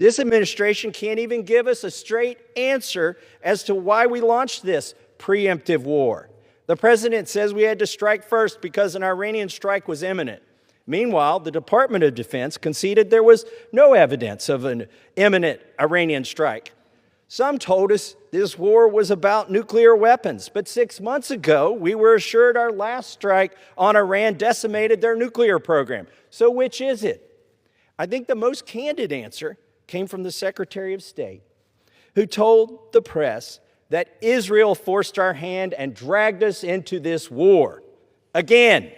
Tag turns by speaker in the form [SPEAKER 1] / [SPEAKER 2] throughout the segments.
[SPEAKER 1] This administration can't even give us a straight answer as to why we launched this preemptive war. The president says we had to strike first because an Iranian strike was imminent. Meanwhile, the Department of Defense conceded there was no evidence of an imminent Iranian strike. Some told us this war was about nuclear weapons, but 6 months ago, we were assured our last strike on Iran decimated their nuclear program. So which is it? I think the most candid answer came from the Secretary of State, who told the press that Israel forced our hand and dragged us into this war again.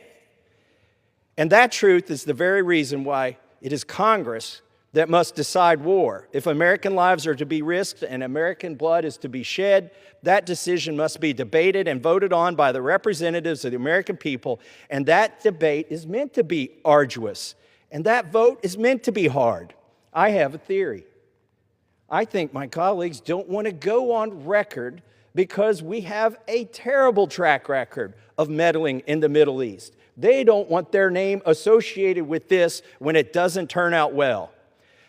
[SPEAKER 1] And that truth is the very reason why it is Congress that must decide war. If American lives are to be risked and American blood is to be shed, that decision must be debated and voted on by the representatives of the American people. And that debate is meant to be arduous. And that vote is meant to be hard. I have a theory. I think my colleagues don't want to go on record because we have a terrible track record of meddling in the Middle East. They don't want their name associated with this when it doesn't turn out well.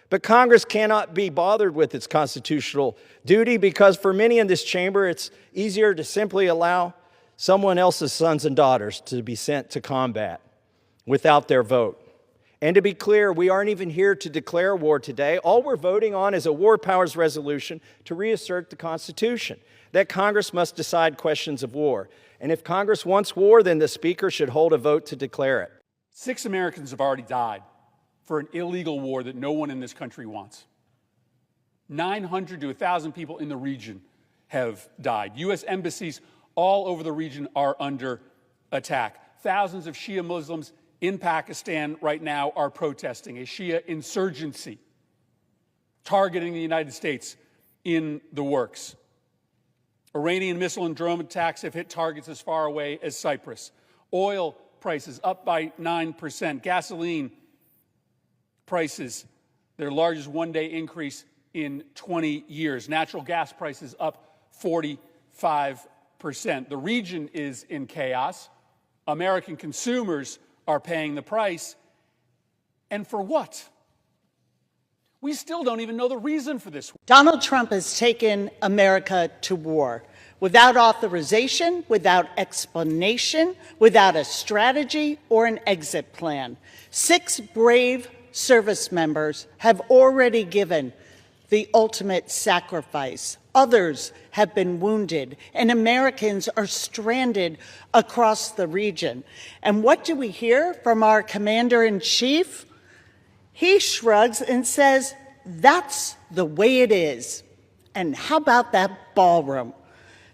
[SPEAKER 1] But Congress cannot be bothered with its constitutional duty because for many in this chamber, it's easier to simply allow someone else's sons and daughters to be sent to combat without their vote. And to be clear, we aren't even here to declare war today. All we're voting on is a war powers resolution to reassert the Constitution, that Congress must decide questions of war. And if Congress wants war, then the Speaker should hold a vote to declare it.
[SPEAKER 2] 6 Americans have already died for an illegal war that no one in this country wants. 900 to 1,000 people in the region have died. U.S. embassies all over the region are under attack. Thousands of Shia Muslims in Pakistan right now are protesting, a Shia insurgency targeting the United States in the works. Iranian missile and drone attacks have hit targets as far away as Cyprus. Oil prices up by 9%. Gasoline prices, their largest one-day increase in 20 years. Natural gas prices up 45%. The region is in chaos. American consumers are paying the price. And for what? We still don't even know the reason for this.
[SPEAKER 3] Donald Trump has taken America to war without authorization, without explanation, without a strategy or an exit plan. 6 brave service members have already given the ultimate sacrifice. Others have been wounded, and Americans are stranded across the region. And what do we hear from our commander-in-chief? He shrugs and says, that's the way it is. And how about that ballroom?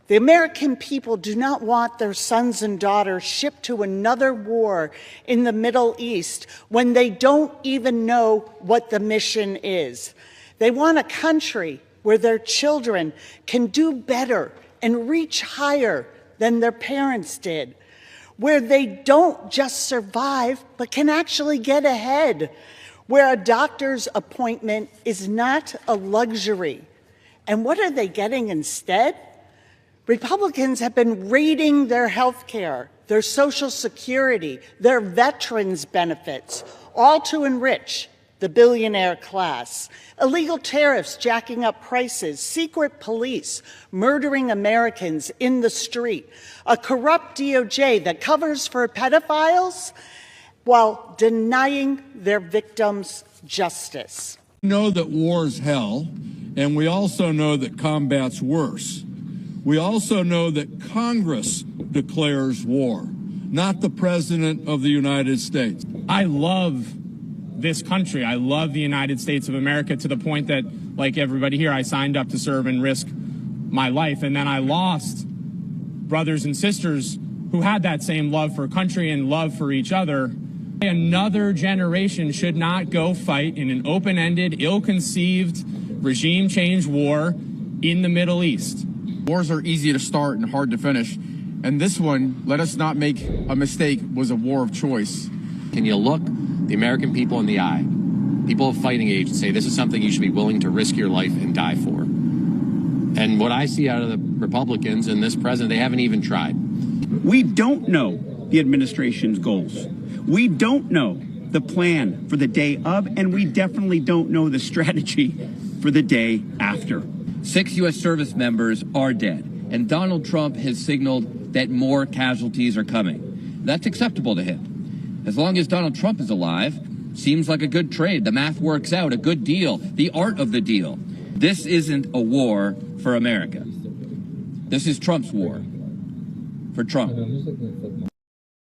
[SPEAKER 3] The American people do not want their sons and daughters shipped to another war in the Middle East when they don't even know what the mission is. They want a country where their children can do better and reach higher than their parents did, where they don't just survive but can actually get ahead, where a doctor's appointment is not a luxury. And what are they getting instead? Republicans have been raiding their health care, their Social Security, their veterans' benefits, all to enrich the billionaire class. Illegal tariffs jacking up prices, secret police murdering Americans in the street, a corrupt DOJ that covers for pedophiles while denying their victims justice.
[SPEAKER 4] We know that war's hell, and we also know that combat's worse. We also know that Congress declares war, not the President of the United States.
[SPEAKER 5] I love this country. I love the United States of America to the point that, like everybody here, I signed up to serve and risk my life. And then I lost brothers and sisters who had that same love for country and love for each other. Another generation should not go fight in an open-ended, ill-conceived regime change war in the Middle East.
[SPEAKER 6] Wars are easy to start and hard to finish. And this one, let us not make a mistake, was a war of choice.
[SPEAKER 7] Can you look the American people in the eye, people of fighting age, and say this is something you should be willing to risk your life and die for? And what I see out of the Republicans and this president, they haven't even tried.
[SPEAKER 8] We don't know the administration's goals. We don't know the plan for the day of, and we definitely don't know the strategy for the day after.
[SPEAKER 9] 6 U.S. service members are dead, and Donald Trump has signaled that more casualties are coming. That's acceptable to him. As long as Donald Trump is alive, seems like a good trade. The math works out, a good deal, the art of the deal. This isn't a war for America. This is Trump's war for Trump.